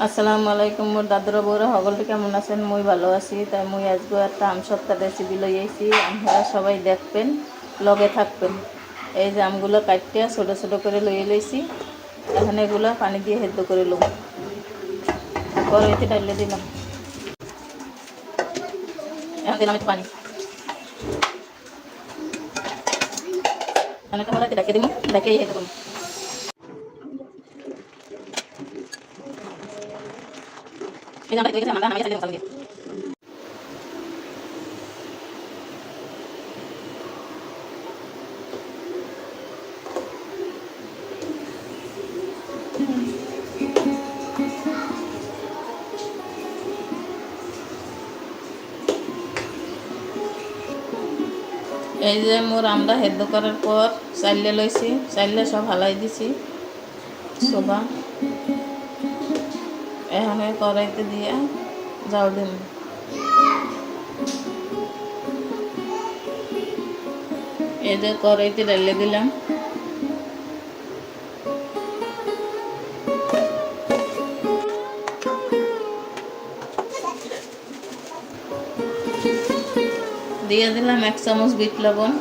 আসসালামু আলাইকুম। মোর দাদুর বউরা সকলকে কেমন আছেন? মুই ভালো আছি। তাই মুই আজকে একটা আম সপ্তাহ রেসিপি লই আইছি। আপনারা সবাই দেখবেন, লগে থাকবেন। এই যে আমগুলো কাটিয়ে ছোটো ছোটো করে লইয়ে লইছি। এখন এগুলো পানি দিয়ে সেদ্ধ করে লব। কড়াইতে ডাইলে দিলাম, এখন দিলাম একটু পানি। অনেকটা কড়াইতে ডাকিয়ে দিব, ডাকিয়ে সেদ্ধ করব। এই আমরা দেখে আমরা নামিয়ে সাইডে মশলা দিয়ে এই যে মোর আমরা সেদ্ধ করার পর চাইলে লইছি, চাইলে সব হালাই দিছি সোবা। এখানে কড়াইতে দিয়ে জাল দিন। এই যে কড়াইতে ঢেলে দিলাম। দিয়ে দিলাম 1 চামচ বিট লবণ,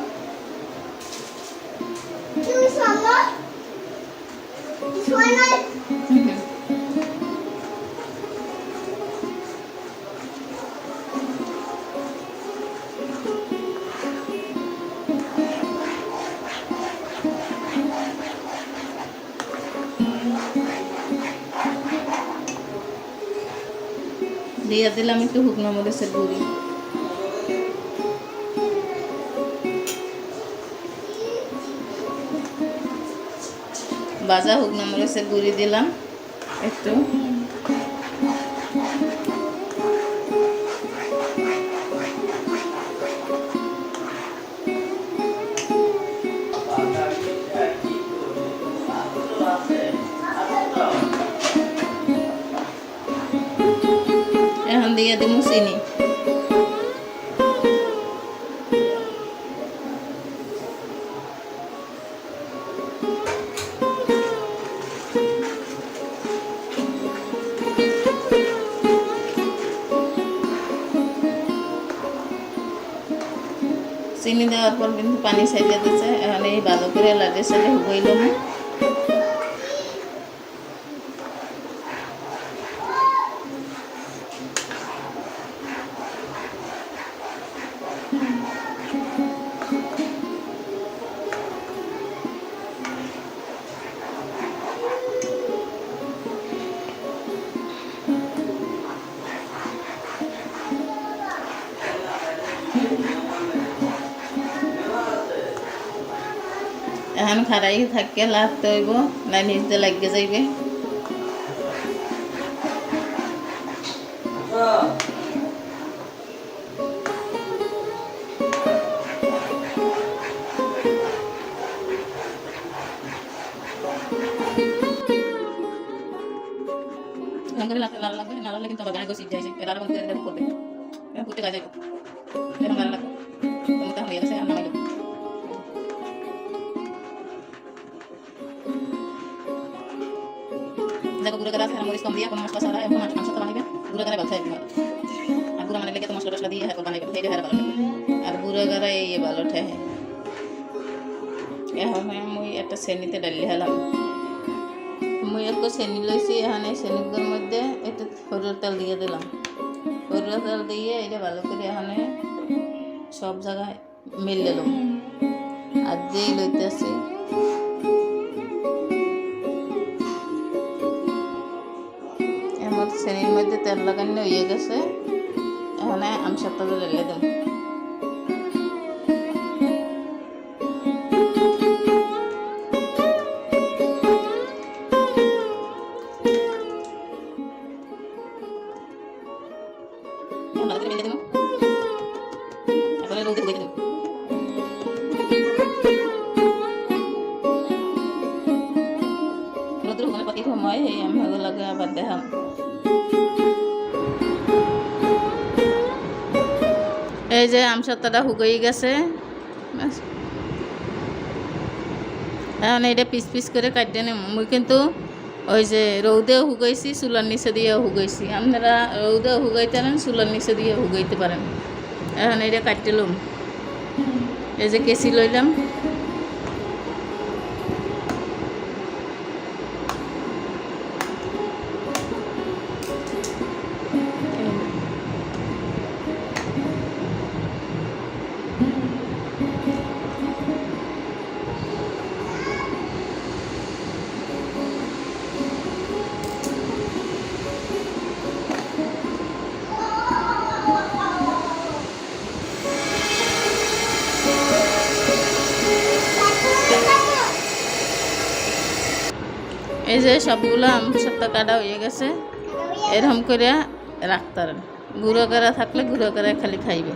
দিয়ে দিলাম একটু শুকনো মরিচের গুঁড়ি, ভাজা শুকনো মরিচের গুঁড়ি দিলাম একটু। এখন দিয়ে দিব চিনি। চিনি দেওয়ার পর কিন্তু পানি ছাইড়ে দিচ্ছে। এখন এই ভালো করে লাড়ে সাইডে হুবইল না। এখন খারাই থাকে লাগতে হইব, না নিচে লাগিয়ে যাইবে। লাল লাগবে না, লাগলে কিন্তু আবার গায়ে গসি যাইছে। এর আর মধ্যে দেব করবে, পুঁতে গায়ে যাইব। এরকম ভালো লাগবে। তোমরা হয়ে গেছে আর নামাইলো। দেখো গুঁড়ো করা আছে, মরিচ কম দিয়ে কোনো মশলা ছাড়া এবং মাংস তো বানাবেন গুঁড়ো করা ভালো থাকবে। আর গুঁড়ো মানে লেগে তো মশলা টসলা দিয়ে হ্যাঁ বানাবেন, সেইটা হ্যাঁ ভালো থাকবে। আর গুঁড়ো করা এই ভালো ঠেহে। এখন মুই একটা শ্রেণীতে ডালি হেলাম। মুই একটু চেনি লইছি। এখানে চেনিগুলোর মধ্যে একটু সরিষার তেল দিয়ে দিলাম। সরিষার তেল দিয়ে এটা ভালো করে এখানে সব জায়গায় মিলিয়ে দিলাম। আর যেই লইতেছি আমার চেনির মধ্যে তেল লাগানো হয়ে গেছে। এখানে আমি সবটা ঢেলে দেব। সময় এই আমি লাগে আবার দেখাম। এই যে আম সত্তাটা শুকিয়ে গেছে। এখন এটা পিস পিস করে কাটিয়ে নেব। মুই কিন্তু ওই যে রৌদেও হুগাইছি, চুলার নিচে দিয়েও হুগাইছি। আপনারা রৌদেও হুগাইতে পারেন, চুলার নিচে দিয়ে হুগাইতে পারেন। এখন এটা কাটতে লম। এই যে কেসি লইলাম, এই যে সবগুলো আম সত্তা কাটা হয়ে গেছে। এরকম করে রাখতারেন। গুঁড়ো করা থাকলে গুঁড়ো করে খালি খাইবে।